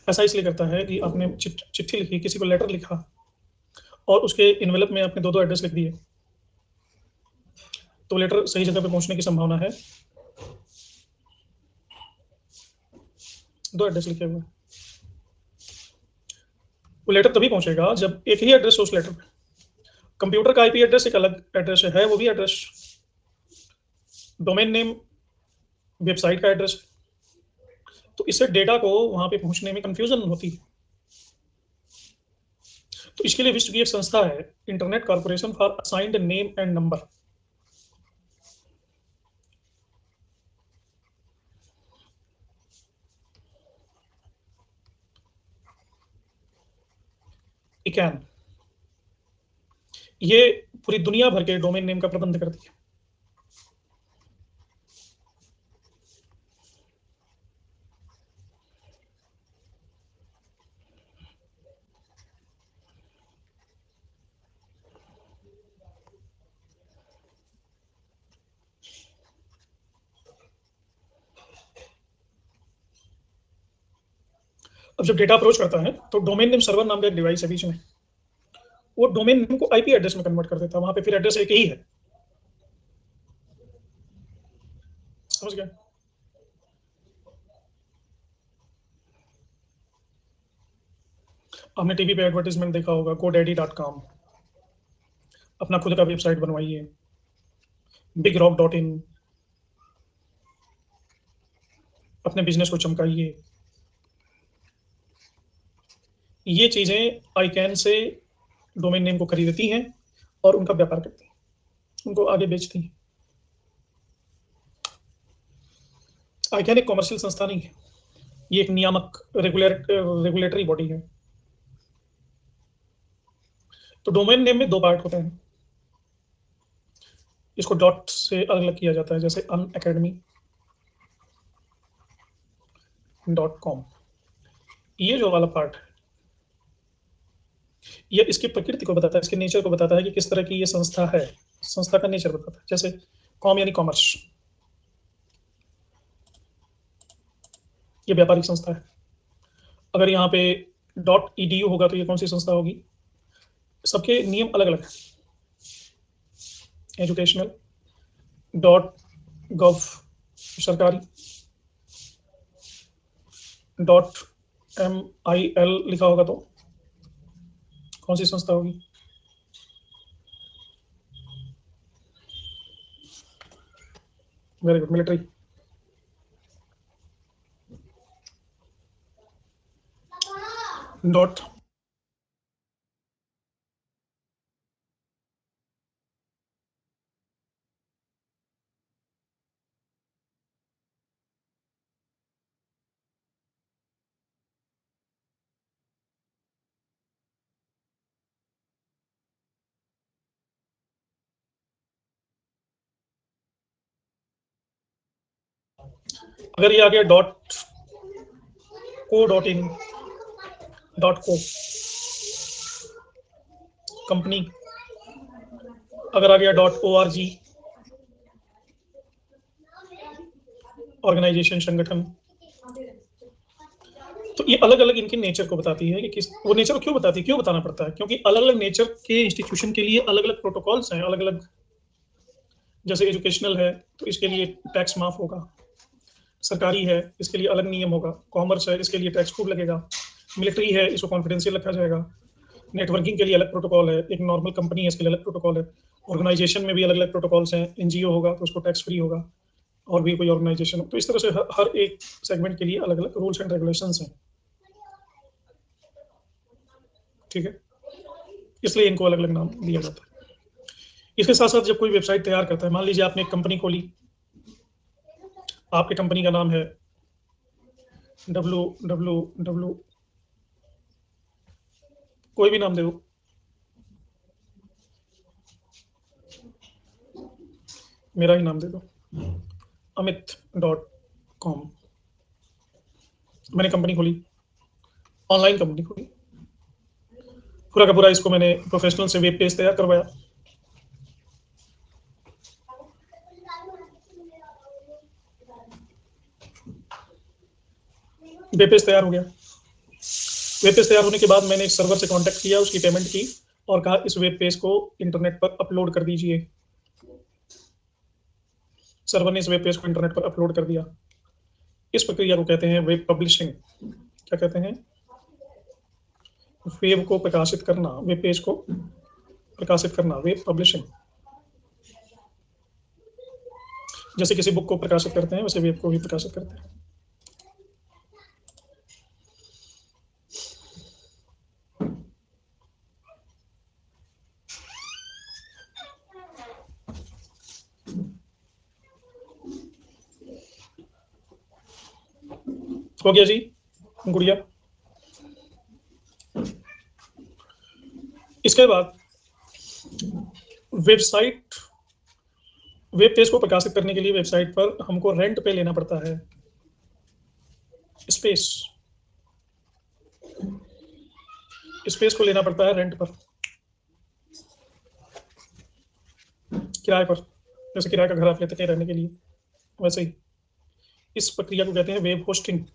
[SPEAKER 1] ऐसा इसलिए करता है कि आपने चिट्ठी लिखी, किसी को लेटर लिखा, और उसके इन्वेलप में आपने दो दो एड्रेस लिख दिए, तो लेटर सही जगह पे पहुंचने की संभावना है। दो एड्रेस लिखे हुए, वो लेटर तभी पहुंचेगा जब एक ही एड्रेस हो उस लेटर पे। कंप्यूटर का आईपी एड्रेस एक अलग एड्रेस है, वो भी एड्रेस। डोमेन नेम वेबसाइट का एड्रेस है, तो इससे डेटा को वहां पे पहुंचने में कंफ्यूजन होती है। तो इसके लिए विश्व की एक संस्था है, Internet Corporation for Assigned Name and Number. ICANN, ये पूरी दुनिया भर के डोमेन नेम का प्रबंध करती है। अब जब डेटा अप्रोच करता है, तो डोमेन नेम सर्वर नाम का एक डिवाइस है बीच में, वो डोमेन नेम को आईपी एड्रेस में कन्वर्ट कर देता है। वहां पे फिर एड्रेस एक ही है। समझ गए? आपने टीवी पे एडवर्टीजमेंट देखा होगा, GoDaddy.com, अपना खुद का वेबसाइट बनवाइए। BigRock.in, अपने बिजनेस को चमकाइए। ये चीजें आईकैन से डोमेन नेम को खरीदती हैं और उनका व्यापार करती हैं, उनको आगे बेचती हैं। आईकैन एक कॉमर्शियल संस्था नहीं है, ये एक नियामक रेगुलेटरी बॉडी है। तो डोमेन नेम में दो पार्ट होते हैं, इसको डॉट से अलग अलग किया जाता है, जैसे unacademy.com। ये जो वाला पार्ट है, ये इसकी प्रकृति को बताता है, इसके नेचर को बताता है कि किस तरह की ये संस्था है। संस्था का नेचर बताता है। जैसे कॉम यानी कॉमर्स, ये व्यापारिक संस्था है। अगर यहाँ पे .edu होगा तो ये कौन सी संस्था होगी? सबके नियम अलग अलग हैं। एजुकेशनल, .gov सरकारी, .mil लिखा होगा तो कौन सी संस्था होगी? Very good, military. डॉट अगर ये आ गया .co.in, .co कंपनी, अगर आ गया .org, ऑर्गेनाइजेशन, संगठन, तो ये अलग अलग इनके नेचर को बताती है कि किस, वो नेचर को क्यों बताती है, क्यों बताना पड़ता है, क्योंकि अलग अलग नेचर के इंस्टीट्यूशन के लिए अलग अलग प्रोटोकॉल्स हैं, अलग अलग। जैसे एजुकेशनल है तो इसके लिए टैक्स माफ होगा, सरकारी है इसके लिए अलग नियम होगा, कॉमर्स है इसके लिए टैक्स खूब लगेगा, मिलिट्री है इसको कॉन्फिडेंशियल रखा जाएगा, नेटवर्किंग के लिए अलग प्रोटोकॉल है, एक नॉर्मल कंपनी है इसके लिए अलग प्रोटोकॉल है, ऑर्गेनाइजेशन में भी अलग अलग प्रोटोकॉल्स हैं, एनजीओ होगा तो उसको टैक्स फ्री होगा, और भी कोई ऑर्गेनाइजेशन, तो इस तरह से हर एक सेगमेंट के लिए अलग अलग रूल्स एंड रेगुलेशंस हैं। ठीक है, इसलिए इनको अलग अलग नाम दिया जाता है। इसके साथ साथ जब कोई वेबसाइट तैयार करता है, मान लीजिए आपने एक कंपनी खोली, आपकी कंपनी का नाम है www, कोई भी नाम दे दो, मेरा ही नाम दे दो, amit.com। मैंने कंपनी खोली, ऑनलाइन कंपनी खोली, पूरा का पूरा इसको मैंने प्रोफेशनल से वेब पेज तैयार करवाया, वेब पेज तैयार हो गया। वेब पेज तैयार होने के बाद मैंने एक सर्वर से कांटेक्ट किया, उसकी पेमेंट की और कहा इस वेब पेज को इंटरनेट पर अपलोड कर दीजिए। सर्वर ने इस वेब पेज को इंटरनेट पर अपलोड कर दिया। इस प्रक्रिया को कहते हैं वेब पब्लिशिंग। क्या कहते हैं? वेब को प्रकाशित करना, वेब पेज को प्रकाशित करना, वेब पब्लिशिंग। जैसे किसी बुक को प्रकाशित करते हैं वैसे वेब को भी प्रकाशित करते हैं। हो गया जी गुड़िया। इसके बाद वेबसाइट, वेब पेज को प्रकाशित करने के लिए वेबसाइट पर हमको रेंट पे लेना पड़ता है स्पेस। स्पेस को लेना पड़ता है रेंट पर, किराए पर। जैसे किराए का घर आप लेते हैं रहने के लिए, वैसे ही इस प्रक्रिया को कहते हैं वेब होस्टिंग।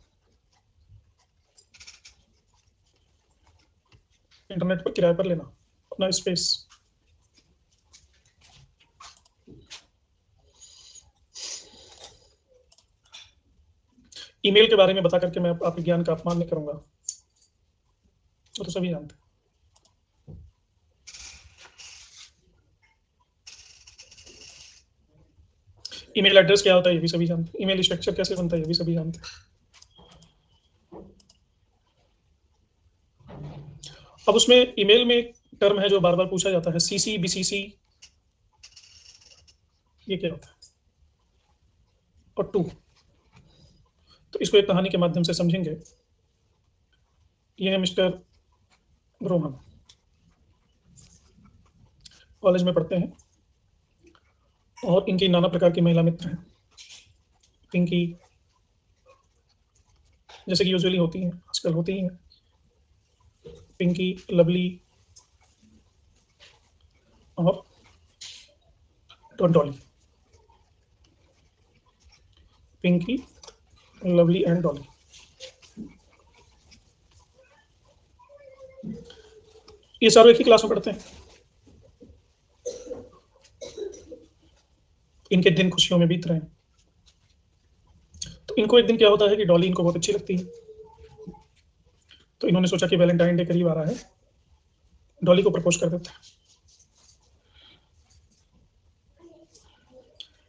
[SPEAKER 1] इंटरनेट पर किराए पर लेना अपना स्पेस। ईमेल के बारे में बता करके मैं आपके ज्ञान का अपमान नहीं करूंगा, वो तो सभी जानते हैं। ईमेल एड्रेस क्या होता है ये भी सभी जानते हैं। ईमेल स्ट्रक्चर कैसे बनता है ये भी सभी जानते हैं। अब उसमें ईमेल में एक टर्म है जो बार बार पूछा जाता है, सीसी बीसीसी, ये क्या होता है? और टू, तो इसको एक कहानी के माध्यम से समझेंगे। ये है मिस्टर रोहन, कॉलेज में पढ़ते हैं और इनकी नाना प्रकार की महिला मित्र हैं। पिंकी, जैसे कि यूजुअली होती हैं, आजकल होती हैं, पिंकी, लवली और डॉली। पिंकी, लवली एंड डॉली। ये सारे एक ही क्लास में पढ़ते हैं। इनके दिन खुशियों में बीत रहे हैं। तो इनको एक दिन क्या होता है कि डॉली इनको बहुत अच्छी लगती है, तो इन्होंने सोचा कि वैलेंटाइन डे करीब आ रहा है, डॉली को प्रपोज कर देते हैं।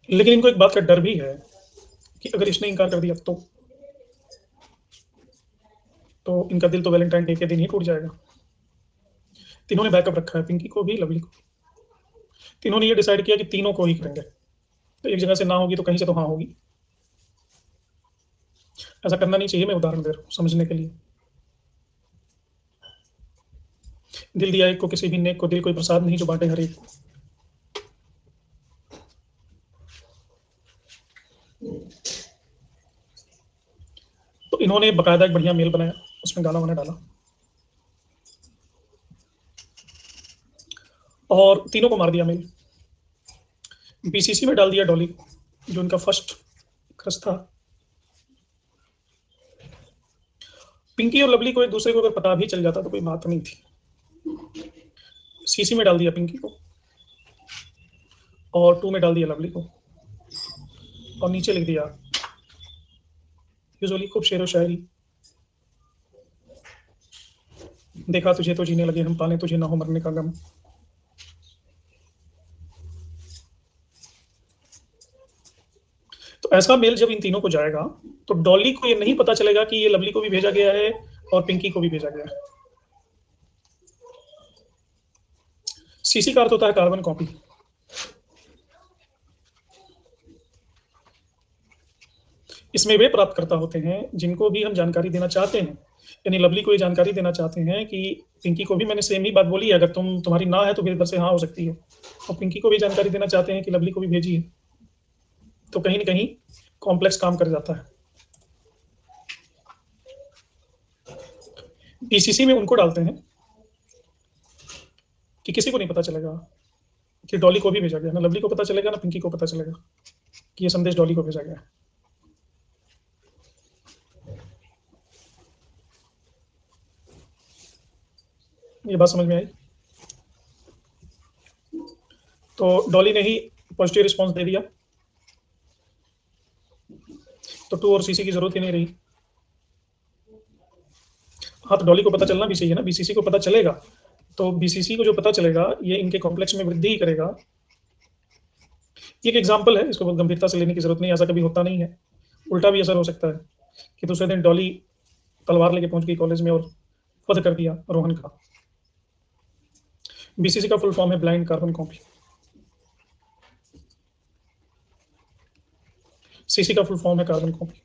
[SPEAKER 1] लेकिन इनको एक बात का डर भी है कि अगर इसने इनकार कर दिया तो इनका दिल तो वैलेंटाइन डे के दिन ही टूट जाएगा। तो इन्होंने बैकअप रखा है, पिंकी को भी, लवली को भी। तो इन्होंने ये डिसाइड किया कि तीनों को ही करेंगे, तो एक जगह से ना होगी तो कहीं से तो हाँ होगी। ऐसा करना नहीं चाहिए, मैं उदाहरण दे रहा हूँ समझने के लिए। दिल दिया एक को, किसी भी नेक को दिल कोई प्रसाद नहीं जो बांटे हर एक को। तो इन्होंने बकायदा एक बढ़िया मेल बनाया, उसमें गाना वाना डाला और तीनों को मार दिया मेल। बीसीसी में डाल दिया डॉली, जो उनका फर्स्ट क्रश था। पिंकी और लवली को एक दूसरे को अगर पता भी चल जाता तो कोई बात नहीं थी। सीसी में डाल दिया पिंकी को, और 2 में डाल दिया लवली को, और नीचे लिख दिया यूजुअली खूब शेरो शायरी। देखा तुझे तो जीने लगे हम, पाले तुझे ना हो मरने का गम। तो ऐसा मेल जब इन तीनों को जाएगा तो डॉली को ये नहीं पता चलेगा कि ये लवली को भी भेजा गया है और पिंकी को भी भेजा गया है। सीसी का अर्थ होता है कार्बन कॉपी। इसमें वे प्राप्तकर्ता होते हैं जिनको भी हम जानकारी देना चाहते हैं, यानी लवली को ये जानकारी देना चाहते हैं कि पिंकी को भी मैंने सेम ही बात बोली है, अगर तुम्हारी ना है तो फिर इधर से हाँ हो सकती है, और पिंकी को भी जानकारी देना चाहते हैं कि लवली को भी भेजी है। तो कहीं ना कहीं कॉम्प्लेक्स काम कर जाता है। पीसीसी में उनको डालते हैं कि किसी को नहीं पता चलेगा कि डॉली को भी भेजा गया, ना लवली को पता चलेगा ना पिंकी को पता चलेगा कि ये संदेश डॉली को भेजा गया। ये बात समझ में आई? तो डॉली ने ही पॉजिटिव रिस्पॉन्स दे दिया, तो 2 और सीसी की जरूरत ही नहीं रही। हाँ, तो डॉली को पता चलना भी चाहिए ना, बीसीसी को पता चलेगा तो बीसीसी को जो पता चलेगा ये इनके कॉम्प्लेक्स में वृद्धि ही करेगा। ये एक एग्जाम्पल है, इसको बहुत गंभीरता से लेने की जरूरत नहीं, ऐसा कभी होता नहीं है। उल्टा भी असर हो सकता है कि दूसरे दिन डॉली तलवार लेके पहुंच गई कॉलेज में और वध कर दिया रोहन का। बीसीसी का फुल फॉर्म है ब्लाइंड कार्बन कॉपी। सीसी का फुल फॉर्म है carbon copy.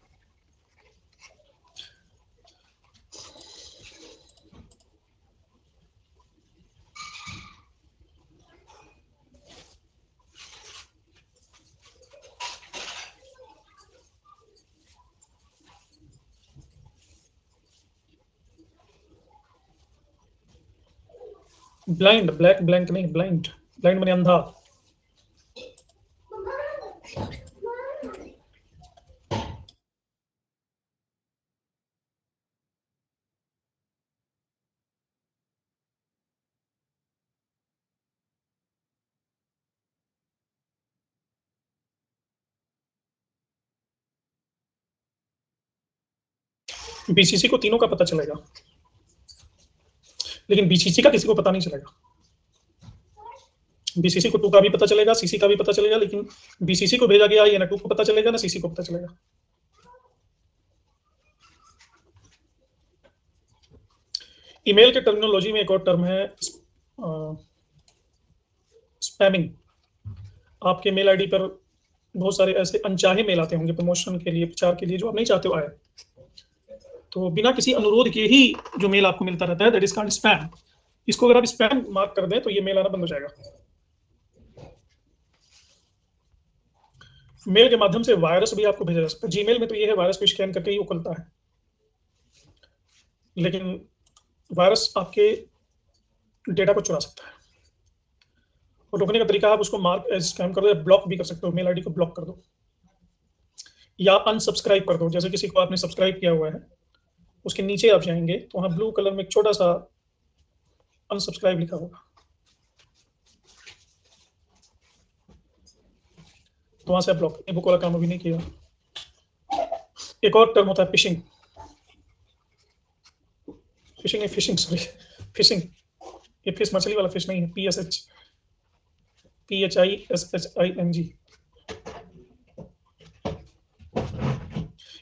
[SPEAKER 1] Blind, black blank नहीं, ब्लाइंड। ब्लाइंड माने अंधा। बीसीसी को तीनों का पता चलेगा, लेकिन बीसीसी का किसी को पता नहीं चलेगा। बीसीसी को 2 का भी पता चलेगा, सीसी का भी पता चलेगा, लेकिन बीसीसी को भेजा गया ये ना 2 को पता चलेगा ना सीसी को पता चलेगा। ईमेल के टर्मिनोलॉजी में एक और टर्म है स्पैमिंग। आपके मेल आईडी पर बहुत सारे ऐसे अनचाहे मेल आते होंगे प्रमोशन के लिए, प्रचार के लिए, जो आप नहीं चाहते हो आए, तो बिना किसी अनुरोध के ही जो मेल आपको मिलता रहता है, दैट इज कॉल्ड स्पैम। इसको अगर आप स्पैम मार्क कर दें तो ये मेल आना बंद हो जाएगा। मेल के माध्यम से वायरस भी आपको भेजा जा सकता है। जीमेल में तो ये है वायरस को स्कैन करके ही वो खुलता है, लेकिन वायरस आपके डेटा को चुरा सकता है, और रोकने का तरीका आप उसको मार्क एज स्कैम कर दो, ब्लॉक भी कर सकते हो, मेल आईडी को ब्लॉक कर दो या अनसब्सक्राइब कर दो। जैसे किसी को आपने सब्सक्राइब किया हुआ है, उसके नीचे आप जाएंगे तो वहां ब्लू कलर में एक छोटा सा अनसब्सक्राइब लिखा होगा, तो वहां से आप ब्लॉक। ये बुक वाला काम अभी नहीं किया। एक और टर्म होता है fishing. Fishing fishing sorry, fishing. ये फिश मछली वाला फिश नहीं है, PHISHING।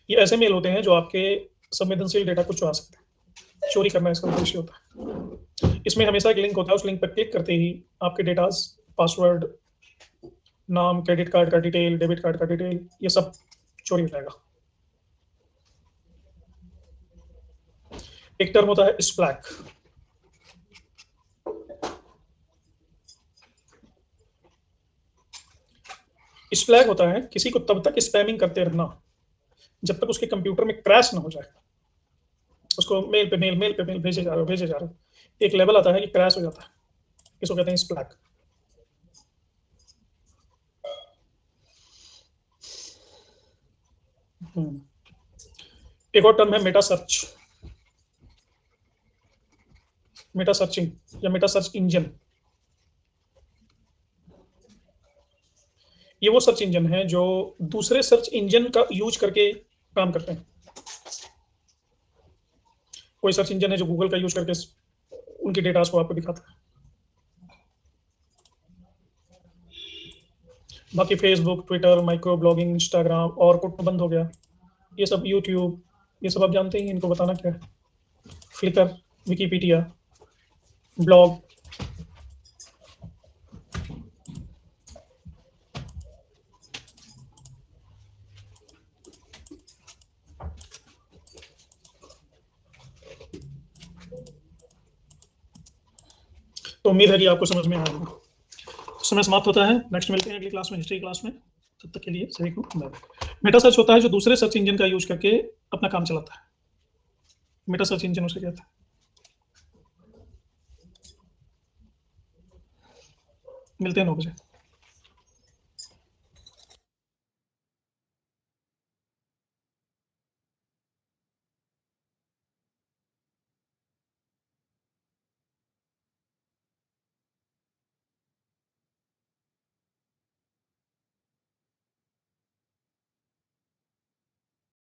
[SPEAKER 1] ये ऐसे मेल होते हैं जो आपके संवेदनशील डेटा को चुरा सकते हैं, चोरी करना इसका उद्देश्य होता है। इसमें हमेशा एक लिंक होता है, उस लिंक पर क्लिक करते ही आपके डेटा, पासवर्ड, नाम, क्रेडिट कार्ड का डिटेल, डेबिट कार्ड का डिटेल, ये सब चोरी हो जाएगा। एक टर्म होता है स्प्लैक। स्प्लैग होता है किसी को तब तक स्पैमिंग करते रहना जब तक उसके कंप्यूटर में क्रैश ना हो जाए। उसको मेल पे मेल, मेल पे मेल भेजे जा रहे हो, भेजे जा रहे हो, एक लेवल आता है कि क्रैश हो जाता है, इसको कहते हैं स्प्लैग। एक और टर्म है मेटा सर्च, मेटा सर्चिंग या मेटा सर्च इंजन। ये वो सर्च इंजन है जो दूसरे सर्च इंजन का यूज करके काम करते हैं। कोई सर्च इंजन है जो गूगल का यूज करके उनकी डेटा को आपको दिखाता है। बाकी Facebook, Twitter, micro blogging, Instagram, और कुछ बंद हो गया, ये सब, यूट्यूब, ये सब आप जानते ही हैं, इनको बताना क्या है। Flickr, Wikipedia, blog. तो उम्मीद है कि आपको समझ में आया होगा। समय समाप्त होता है, नेक्स्ट मिलते हैं अगली क्लास में, हिस्ट्री क्लास में। तब तक के लिए सभी को बाय। मेटा सर्च होता है जो दूसरे सर्च इंजन का यूज करके अपना काम चलाता है। मेटा सर्च इंजन उसे कहते हैं। मिलते हैं 9 बजे।